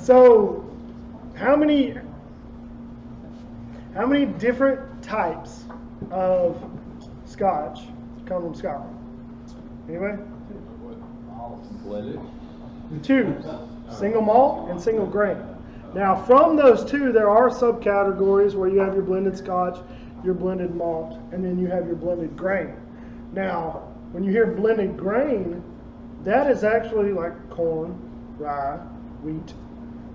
So, how many different types of Scotch come from Scotland? Anybody? Blended. Two, single malt and single grain. Now, from those two, there are subcategories where you have your blended Scotch, your blended malt, and then you have your blended grain. Now, when you hear blended grain, that is actually like corn, rye, wheat.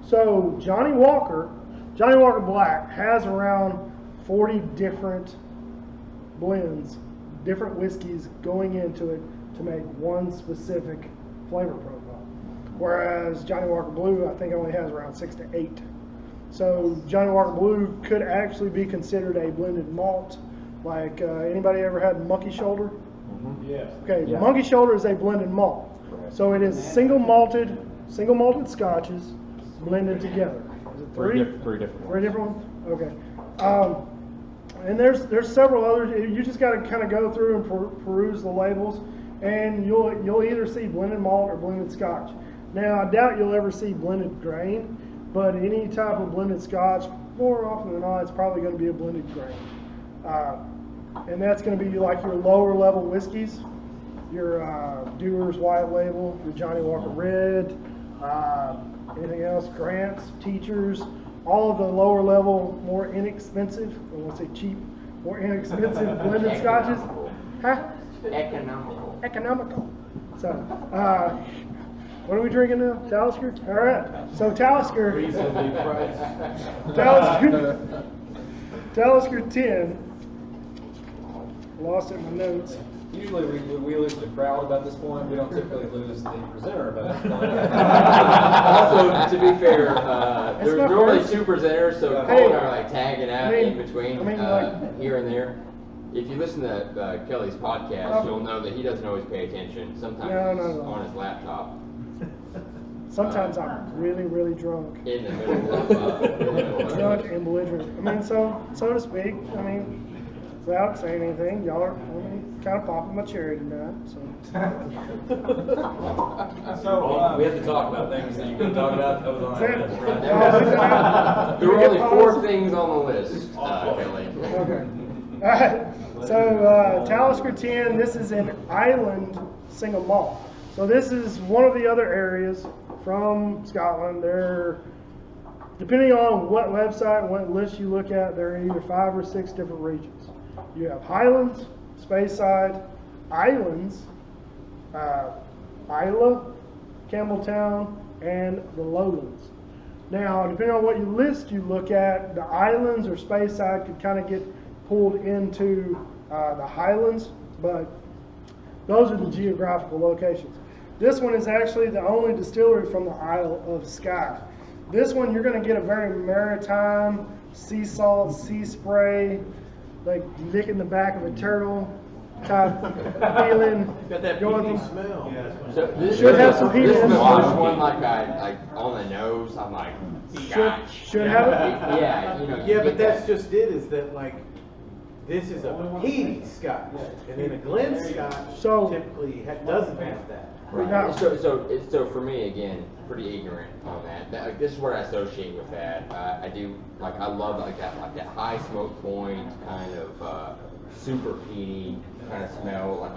So Johnny Walker Black has around 40 different blends, different whiskeys going into it to make one specific flavor profile. Whereas Johnny Walker Blue, I think, only has around 6 to 8. So Johnny Walker Blue could actually be considered a blended malt. Like anybody ever had Monkey Shoulder? Mm-hmm. Yes. Okay, Yeah. Monkey Shoulder is a blended malt. So it is single malted scotches blended together. Is it three? Three different ones. Three different ones? Okay. And there's several others. You just got to kind of go through and peruse the labels, and you'll either see blended malt or blended Scotch. Now, I doubt you'll ever see blended grain, but any type of blended Scotch, more often than not, it's probably going to be a blended grain. And that's going to be like your lower level whiskeys, your Dewar's White Label, your Johnny Walker Red, anything else, Grants, Teachers, all of the lower level, more inexpensive, I won't say cheap, more inexpensive blended Scotches. Huh? Economical. So, what are we drinking now? Talisker? All right. So Talisker. Reasonably priced. Talisker 10. Lost it in my notes. Usually we lose the crowd about this point. We don't typically lose the presenter, but Also, to be fair, there's not normally first. two presenters, so Hey, Cole are like tagging out in between, like, here and there. If you listen to Kelly's podcast, you'll know that he doesn't always pay attention. Sometimes he's on his laptop. Sometimes I'm really, really drunk. In the middle of Drunk and belligerent. I mean, so to speak. I mean, without saying anything, y'all are kind of popping my cherry tonight. So. we have to talk about things that you can talk about. That was on that list, right? There were only 4 things on the list, Kelly. Okay. All right. So Talisker 10. This is an island single malt. So this is one of the other areas from Scotland. They're, depending on what website and what list you look at, there are either 5 or 6 different regions. You have Highlands, Speyside, Islands, Islay, Campbelltown, and the Lowlands. Now, depending on what list you look at, the Islands or Speyside could kind of get pulled into the Highlands, but those are the geographical locations. This one is actually the only distillery from the Isle of Skye. This one, you're going to get a very maritime, sea salt, sea spray, like licking the back of a turtle type feeling. Got that peaty smell. So this Should have some peaty This is in the it. first one, like on the nose. I'm like, Scotch. Should have it. Yeah, you know. Yeah, but that's just it, is that like, this is a peaty Scotch, and then a Glen Scotch typically doesn't have that. Right. No. So for me, again, pretty ignorant on that. Like, this is what I associate with that. I do, like, I love that high smoke point kind of super peaty kind of smell, like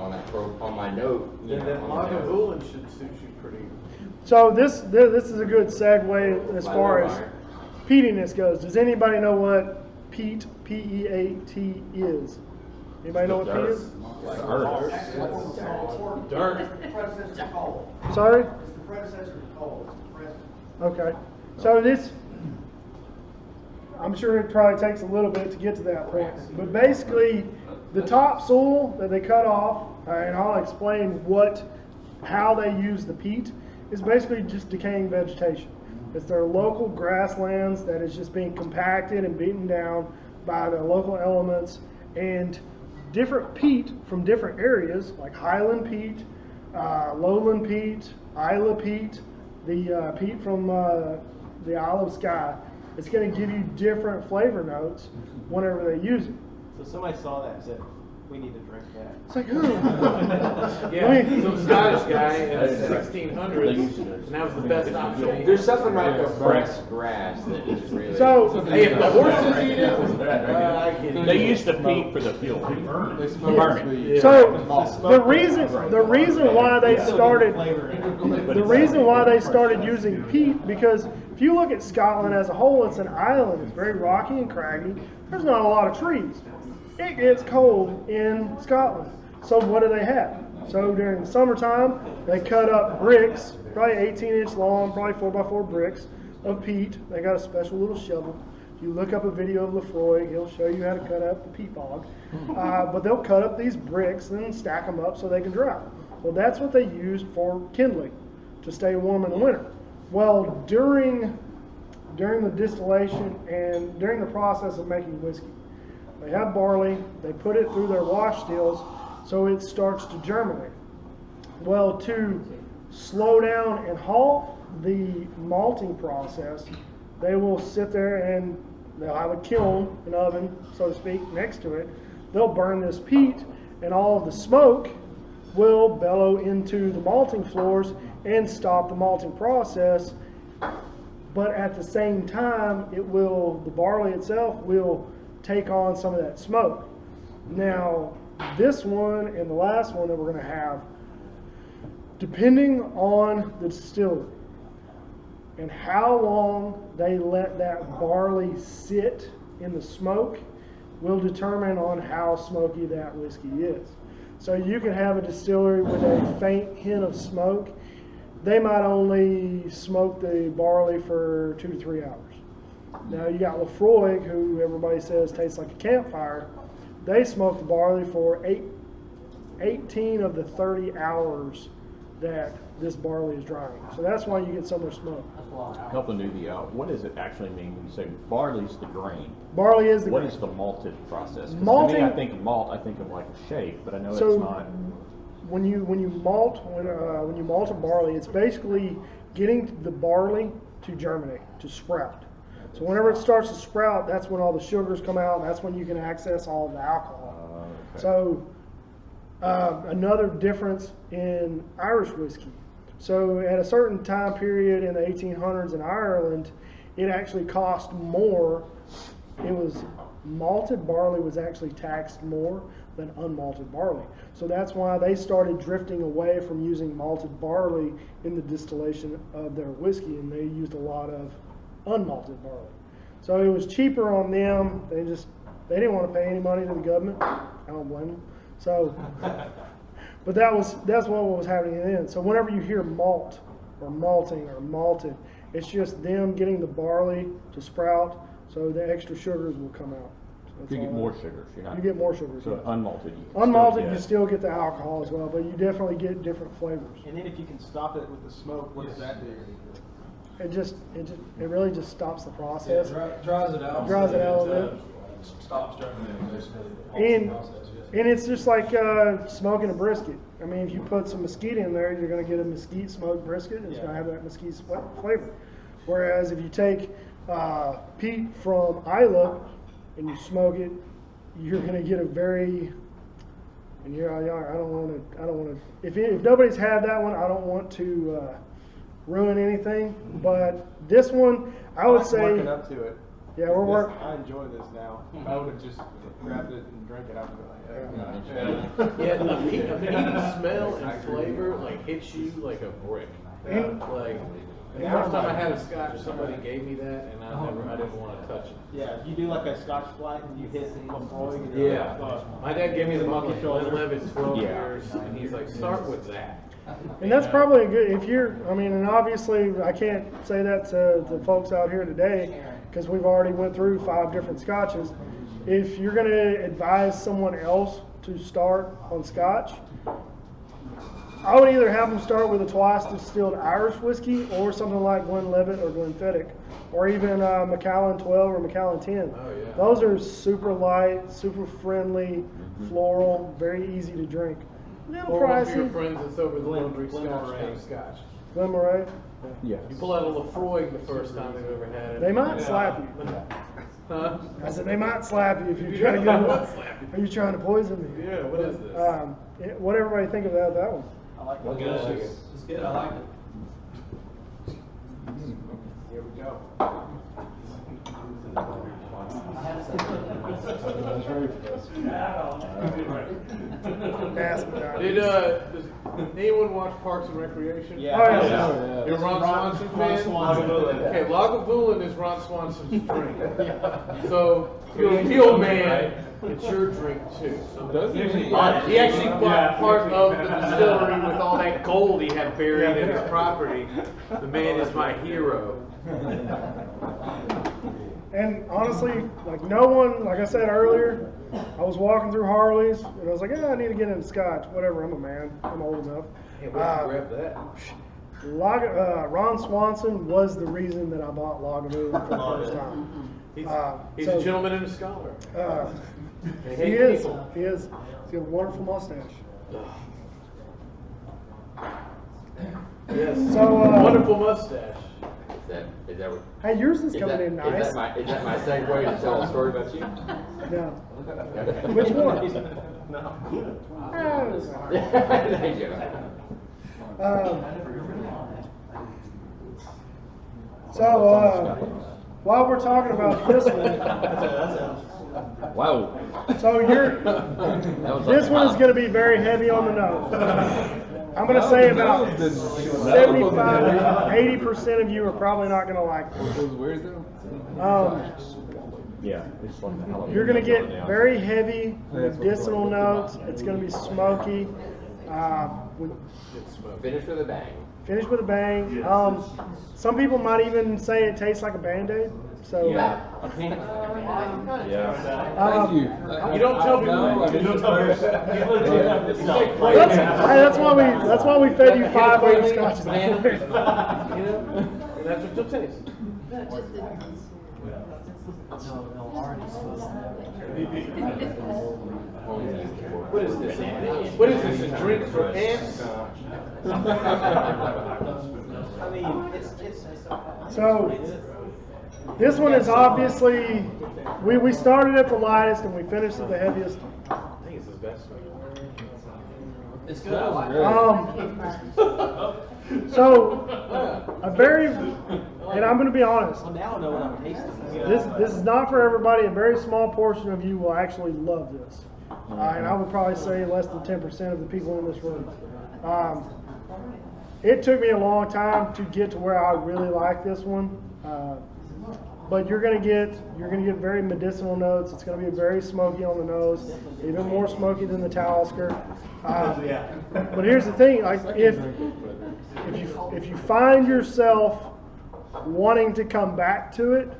on my note. Then that Lagavulin should suit you pretty. So this is a good segue as far as peatiness goes. Does anybody know what peat, P-E-A-T, is? Anybody know what peat is? Dirt. Sorry? It's the predecessor to coal. It's the predecessor. Okay. So this, I'm sure it probably takes a little bit to get to that point. But basically, the topsoil that they cut off, and I'll explain how they use the peat, is basically just decaying vegetation. It's their local grasslands that is just being compacted and beaten down by the local elements, and different peat from different areas, like Highland peat, Lowland peat, Islay peat, the peat from the Isle of Skye. It's going to give you different flavor notes whenever they use it. So somebody saw that and said, We need to drink that. It's like, Yeah, some Scottish guy in the 1600s, and that was the best option. There's something about the pressed grass that is really. So, Hey, if the horses eat it, I can. They used to feed for the fuel. Burn it. so the reason why they started using peat, because if you look at Scotland as a whole, it's an island. It's very rocky and craggy. There's not a lot of trees. It gets cold in Scotland. So what do they have? So during the summertime, they cut up bricks, probably 18-inch long, probably 4x4 bricks of peat. They got a special little shovel. If you look up a video of Lefroy, he'll show you how to cut up the peat bog. But they'll cut up these bricks and then stack them up so they can dry. Well, that's what they used for kindling to stay warm in the winter. Well, during the distillation and during the process of making whiskey, they have barley, they put it through their wash stills so it starts to germinate. Well, to slow down and halt the malting process, they will sit there and they'll have a kiln, an oven, so to speak, next to it. They'll burn this peat, and all of the smoke will bellow into the malting floors and stop the malting process. But at the same time, the barley itself will take on some of that smoke. Now, this one and the last one that we're going to have, depending on the distillery and how long they let that barley sit in the smoke, will determine on how smoky that whiskey is. So you can have a distillery with a faint hint of smoke. They might only smoke the barley for 2 to 3 hours. Now you got Lefroy, who everybody says tastes like a campfire. They smoke the barley for 18 of the 30 hours that this barley is drying. So that's why you get so much smoke. Help them do what does it actually mean when you say barley's the grain? Barley is the grain. What is the malted process? 'Cause Malting, to me, I think of malt, I think of like a shake, but I know so it's not. When you malt a barley, it's basically getting the barley to germinate, to sprout. So whenever it starts to sprout, that's when all the sugars come out, and that's when you can access all the alcohol. Okay. So another difference in Irish whiskey. So at a certain time period in the 1800s in Ireland, it actually cost more. It was malted barley was actually taxed more than unmalted barley. So that's why they started drifting away from using malted barley in the distillation of their whiskey, and they used a lot of unmalted barley. So it was cheaper on them. They didn't want to pay any money to the government. I don't blame them. So, but that's what was happening then. So whenever you hear malt or malting or malted, it's just them getting the barley to sprout, so the extra sugars will come out. So you get more sugars. You get more sugars. So yes. unmalted. You still get the alcohol as well, but you definitely get different flavors. And then if you can stop it with the smoke, what does that do? It really just stops the process. Dries it out. Dries it out a little bit. Stops germinating, basically. And it's just like smoking a brisket. I mean, if you put some mesquite in there, you're going to get a mesquite smoked brisket, and it's going to have that mesquite flavor. Whereas if you take peat from Isla and you smoke it, you're going to get a very, and I don't want to. If nobody's had that one, I don't want to ruin anything. But this one, I would say. Working up to it. Yeah, we're working. I enjoy this now. If I would have just grabbed it and drank it, I would have been like, Yeah, the peat smell and flavor like hits you like a brick. Like the first time I had a Scotch, somebody gave me that, and I didn't want to touch it. yeah, if you do like a Scotch flight and you hit Lefroy. Yeah, my dad gave me the Monkey Shoulder. 12 years, and he's like, start with that. And that's probably a good, and obviously I can't say that to the folks out here today because we've already went through 5 different Scotches. If you're going to advise someone else to start on Scotch, I would either have them start with a twice distilled Irish whiskey or something like Glenlivet or Glenfiddich, or even Macallan 12 or Macallan 10. Oh, yeah. Those are super light, super friendly, floral, very easy to drink. A little Or one of your pricey. friends that's over the laundry Scotch. Glenmorangie. Yeah. You pull out a Lefroy the first time they've ever had it. They might slap you. Huh? I said they might slap you if you try to get them. What slap you? Are you trying to poison me? Yeah, what is this? What everybody think about that one? I like Well, it. good. It's good. I like it. Here we go. Ask about it. Does anyone watch Parks and Recreation? Oh, yeah. You're a Ron Swanson fan? Okay, Lagavulin is Ron Swanson's drink. So, if you're a real man, it's your drink too. He actually bought part of the distillery with all that gold he had buried in his property. The man is my hero. And honestly, like no one, like I said earlier, I was walking through Harley's and I was like, yeah, I need to get into Scotch. Whatever, I'm a man. I'm old enough. Can't wait to grab that. Ron Swanson was the reason that I bought Lagavulin for the first time. He's So, a gentleman and a scholar. They He hate is. people. He is. He's got a wonderful mustache. Yes. So, wonderful mustache. Is that what? Hey, yours is Is coming that, in nice. is that my segue to tell a story about you? No. Which one? No. Ah, There you go. While we're talking about this one, Wow. so this one is going to be very heavy on the nose. I'm going to say about 75 to 80% of you are probably not going to like it. Yeah, it's like the jalapeno You're going to get now. very heavy medicinal notes. It's going to be smoky. Finish with a bang. Finish with a bang. Some people might even say it tastes like a Band-Aid. So Yeah. You don't tell me. that's why we fed you 5 liter scotches. You know, and that's what you'll taste. What is this? What is this? A drink for ants? So this one is obviously we started at the lightest and we finished at the heaviest. I think it's his best one. It's good. I like it. So a very, and I'm going to be honest, Well, now I know what I'm tasting. this is not for everybody. A very small portion of you will actually love this, and I would probably say less than 10% of the people in this room. It took me a long time to get to where I really like this one, but you're gonna get very medicinal notes. It's gonna be very smoky on the nose, even more smoky than the Talisker. But here's the thing: like if you find yourself wanting to come back to it,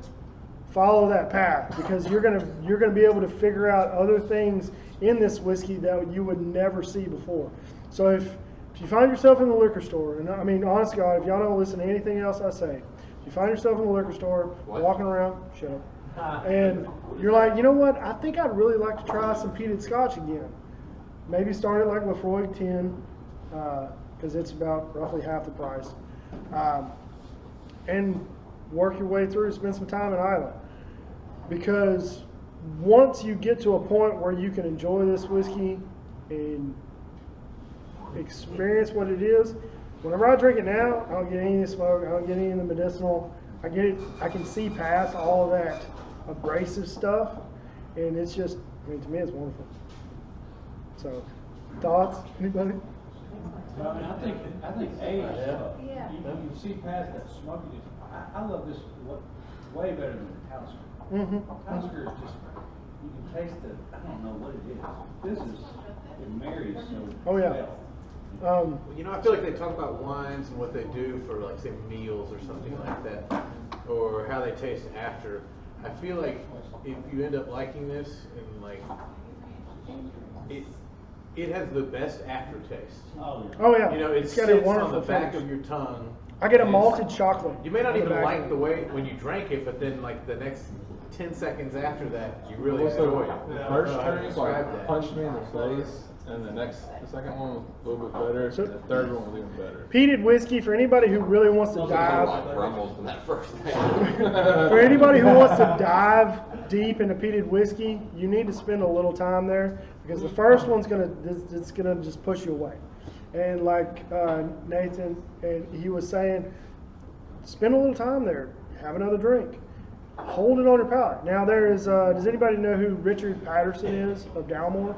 follow that path, because you're gonna be able to figure out other things in this whiskey that you would never see before. So if you find yourself in the liquor store, and I mean, honest to God, if y'all don't listen to anything else I say, if you find yourself in the liquor store, walking around, shut up, and you're like, you know what, I think I'd really like to try some peated Scotch again. Maybe start at like Lefroy 10, because it's about roughly half the price, and work your way through, spend some time in Islay. Because once you get to a point where you can enjoy this whiskey and experience what it is, whenever I drink it now, I don't get any of the smoke, I don't get any of the medicinal. I can see past all of that abrasive stuff, and it's just, I mean, to me, it's wonderful. So, thoughts? Anybody? Well, I think age, you see past that smokiness. I love this way better than the Talisker. Talisker is just, you can taste the, I don't know what it is. This is, it marries so Oh, yeah. well. You know, I feel like they talk about wines and what they do for, like, say, meals or something like that, or how they taste after. I feel like if you end up liking this, and like, it has the best aftertaste. Oh, yeah. Oh, yeah. You know, it It's got sits a wonderful on the back finish. of your tongue. I get a It's- malted chocolate. You may not on the even back like end. the way when you drank it, but then like the next 10 seconds after that, you really Also, enjoy it. the first I don't know how to drink describe like that. punched me in the face. And the second one was a little bit better. So- The third one was even better. Peated whiskey, for anybody who really wants to Like dive, grumbles from that first thing. for anybody who wants to dive deep into peated whiskey, you need to spend a little time there because the first one's it's gonna just push you away. And like Nathan, and he was saying, spend a little time there, have another drink, hold it on your palate. Now there is. Does anybody know who Richard Patterson is of Dalmore?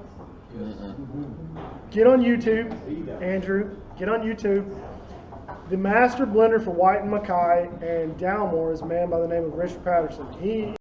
Get on YouTube, Andrew. Get on YouTube. The master blender for White and Mackay and Dalmore is a man by the name of Richard Patterson. He